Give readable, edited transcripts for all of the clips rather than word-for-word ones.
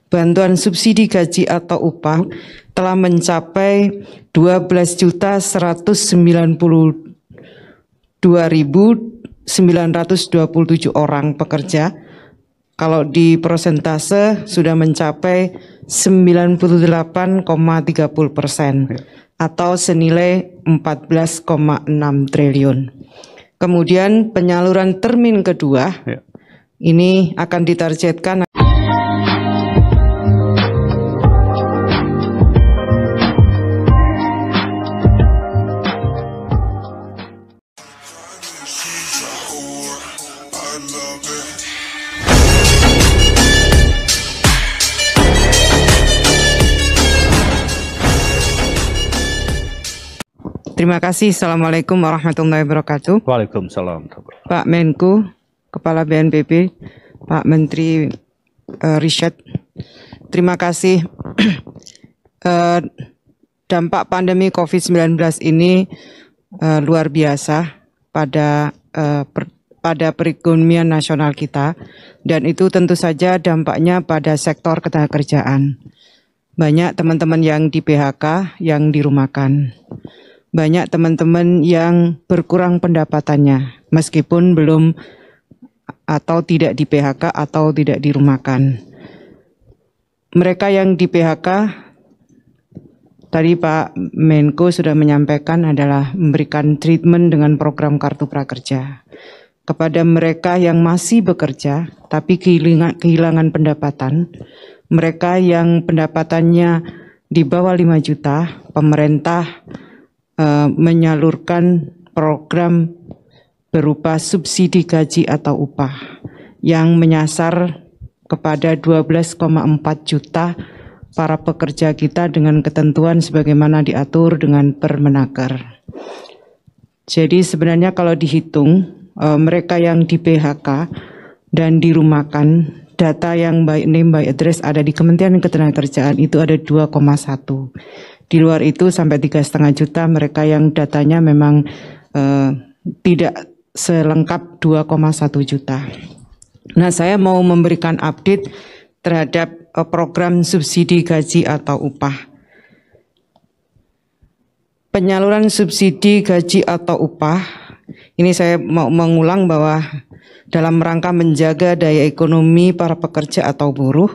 bantuan subsidi gaji atau upah telah mencapai 12.922.927 orang pekerja. Kalau di persentase sudah mencapai 98,30% atau senilai 14,6 triliun. Kemudian penyaluran termin kedua ini akan ditargetkan Terima kasih. Assalamualaikum warahmatullahi wabarakatuh. Waalaikumsalam. Pak Menko, Kepala BNPB, Pak Menteri Riset, terima kasih. Dampak pandemi COVID-19 ini luar biasa pada perekonomian nasional kita, dan itu tentu saja dampaknya pada sektor ketenagakerjaan. Banyak teman-teman yang di PHK, yang dirumahkan. Banyak teman-teman yang berkurang pendapatannya meskipun belum atau tidak di PHK atau tidak dirumahkan. Mereka yang di PHK tadi Pak Menko sudah menyampaikan adalah memberikan treatment dengan program Kartu Prakerja. Kepada mereka yang masih bekerja tapi kehilangan pendapatan, mereka yang pendapatannya di bawah 5 juta, pemerintah menyalurkan program berupa subsidi gaji atau upah yang menyasar kepada 12,4 juta para pekerja kita dengan ketentuan sebagaimana diatur dengan Permenaker. Jadi sebenarnya kalau dihitung mereka yang di PHK dan dirumahkan, data yang by name by address ada di Kementerian Ketenagakerjaan itu ada 2,1. Di luar itu sampai 3,5 juta mereka yang datanya memang tidak selengkap 2,1 juta. Nah, saya mau memberikan update terhadap program subsidi gaji atau upah. Penyaluran subsidi gaji atau upah, ini saya mau mengulang bahwa dalam rangka menjaga daya ekonomi para pekerja atau buruh,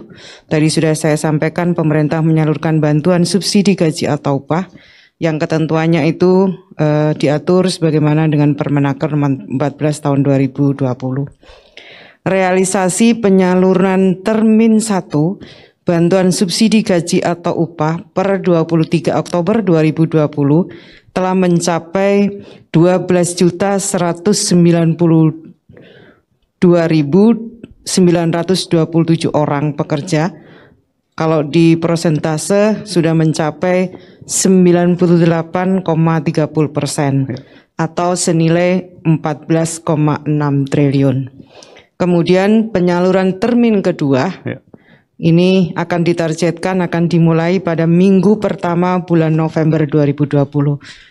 tadi sudah saya sampaikan pemerintah menyalurkan bantuan subsidi gaji atau upah yang ketentuannya itu diatur sebagaimana dengan Permenaker nomor 14 tahun 2020. Realisasi penyaluran termin 1 bantuan subsidi gaji atau upah per 23 Oktober 2020 telah mencapai 12.922.927 orang pekerja. Kalau di persentase sudah mencapai 98,30% atau senilai 14,6 triliun. Kemudian penyaluran termin kedua ini akan ditargetkan akan dimulai pada minggu pertama bulan November 2020.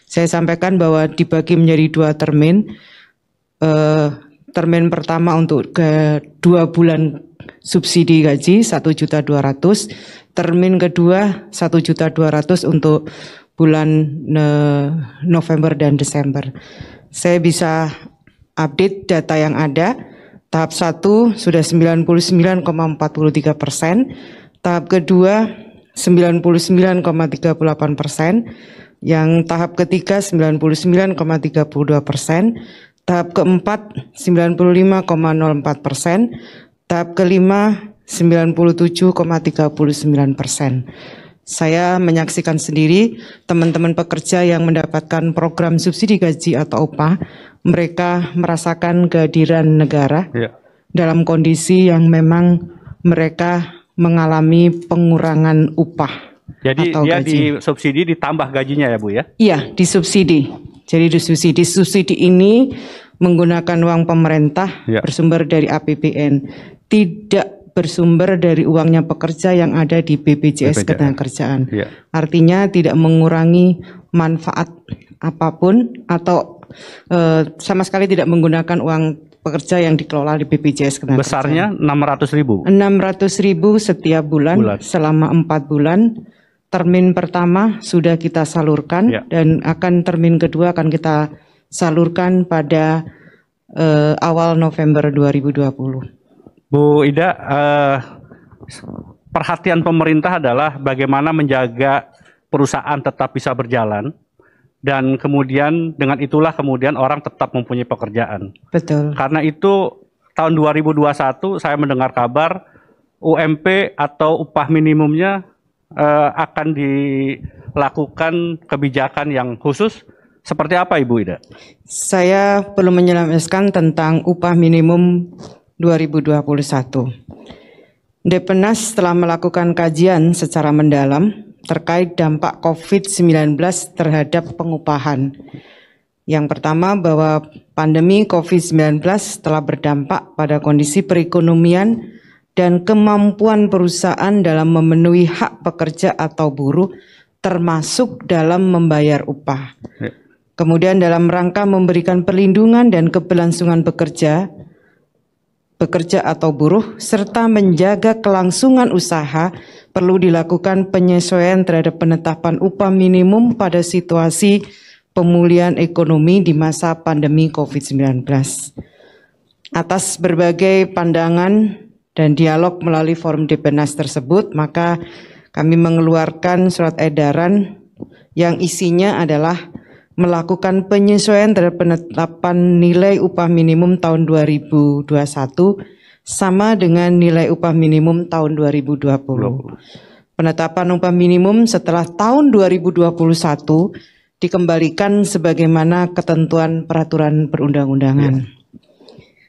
Saya sampaikan bahwa dibagi menjadi 2 termin. Termin pertama untuk ke 2 bulan subsidi gaji 1.200.000, termin kedua 1.200.000 untuk bulan November dan Desember. Saya bisa update data yang ada. Tahap 1 sudah 99,43%, tahap kedua 99,38%, yang tahap ketiga 99,32%, tahap keempat 95,04%, tahap kelima 97,39%. Saya menyaksikan sendiri teman-teman pekerja yang mendapatkan program subsidi gaji atau upah, mereka merasakan kehadiran negara dalam kondisi yang memang mereka mengalami pengurangan upah. Jadi atau dia gaji. disubsidi ditambah gajinya ya Bu ya? Iya, disubsidi. Jadi disubsidi ini menggunakan uang pemerintah bersumber dari APBN, tidak bersumber dari uangnya pekerja yang ada di BPJS Ketenagakerjaan. Artinya tidak mengurangi manfaat apapun atau sama sekali tidak menggunakan uang pekerja yang dikelola di BPJS Ketenagakerjaan. Besarnya 600.000. 600.000 setiap bulan selama 4 bulan. Termin pertama sudah kita salurkan dan termin kedua akan kita salurkan pada awal November 2020. Bu Ida, perhatian pemerintah adalah bagaimana menjaga perusahaan tetap bisa berjalan dan kemudian dengan itulah kemudian orang tetap mempunyai pekerjaan. Betul. Karena itu tahun 2021 saya mendengar kabar UMP atau upah minimumnya akan dilakukan kebijakan yang khusus. Seperti apa Ibu Ida? Saya perlu menjelaskan tentang upah minimum 2021. Depenas telah melakukan kajian secara mendalam terkait dampak COVID-19 terhadap pengupahan. Yang pertama bahwa pandemi COVID-19 telah berdampak pada kondisi perekonomian dan kemampuan perusahaan dalam memenuhi hak pekerja atau buruh termasuk dalam membayar upah. Kemudian dalam rangka memberikan perlindungan dan keberlangsungan pekerja atau buruh serta menjaga kelangsungan usaha perlu dilakukan penyesuaian terhadap penetapan upah minimum pada situasi pemulihan ekonomi di masa pandemi COVID-19. Atas berbagai pandangan dan dialog melalui forum Depenas tersebut, maka kami mengeluarkan surat edaran yang isinya adalah melakukan penyesuaian terhadap penetapan nilai upah minimum tahun 2021 sama dengan nilai upah minimum tahun 2020. Penetapan upah minimum setelah tahun 2021 dikembalikan sebagaimana ketentuan peraturan perundang-undangan.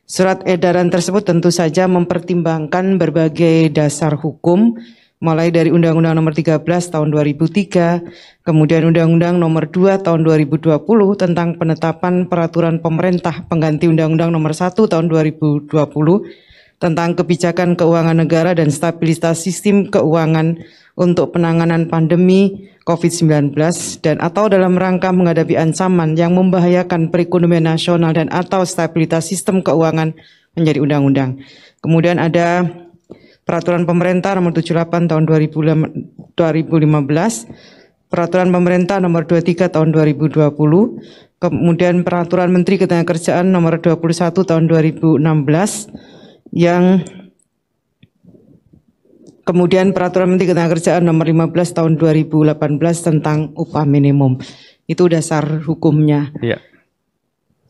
Surat edaran tersebut tentu saja mempertimbangkan berbagai dasar hukum, mulai dari Undang-Undang Nomor 13 Tahun 2003, kemudian Undang-Undang Nomor 2 Tahun 2020 tentang penetapan peraturan pemerintah pengganti Undang-Undang Nomor 1 Tahun 2020 tentang kebijakan keuangan negara dan stabilitas sistem keuangan untuk penanganan pandemi COVID-19 dan atau dalam rangka menghadapi ancaman yang membahayakan perekonomian nasional dan atau stabilitas sistem keuangan menjadi undang-undang. Kemudian ada Peraturan Pemerintah Nomor 78 Tahun 2015, Peraturan Pemerintah Nomor 23 Tahun 2020, kemudian Peraturan Menteri Ketenagakerjaan Nomor 21 Tahun 2016 yang kemudian Peraturan Menteri Ketenagakerjaan Nomor 15 Tahun 2018 tentang upah minimum. Itu dasar hukumnya. Iya.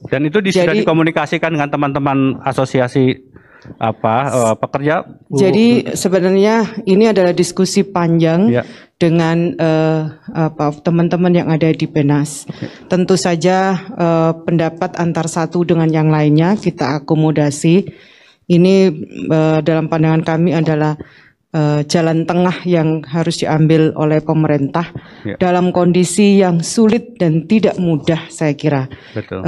Dan itu sudah dikomunikasikan dengan teman-teman asosiasi pekerja. Jadi sebenarnya ini adalah diskusi panjang dengan teman-teman yang ada di Penas. Tentu saja pendapat antar satu dengan yang lainnya kita akomodasi. Ini dalam pandangan kami adalah jalan tengah yang harus diambil oleh pemerintah dalam kondisi yang sulit dan tidak mudah, saya kira. Betul.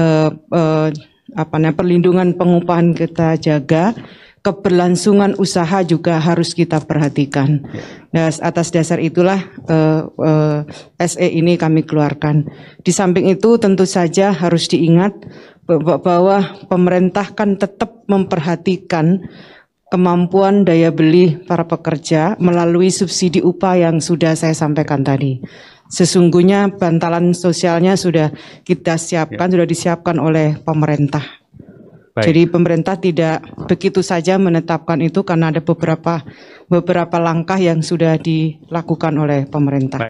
Perlindungan pengupahan kita jaga, keberlangsungan usaha juga harus kita perhatikan. Nah, atas dasar itulah SE ini kami keluarkan. Di samping itu tentu saja harus diingat bahwa pemerintah kan tetap memperhatikan kemampuan daya beli para pekerja melalui subsidi upah yang sudah saya sampaikan tadi. Sesungguhnya bantalan sosialnya sudah kita siapkan, sudah disiapkan oleh pemerintah. Baik. Jadi pemerintah tidak begitu saja menetapkan itu karena ada beberapa langkah yang sudah dilakukan oleh pemerintah. Baik.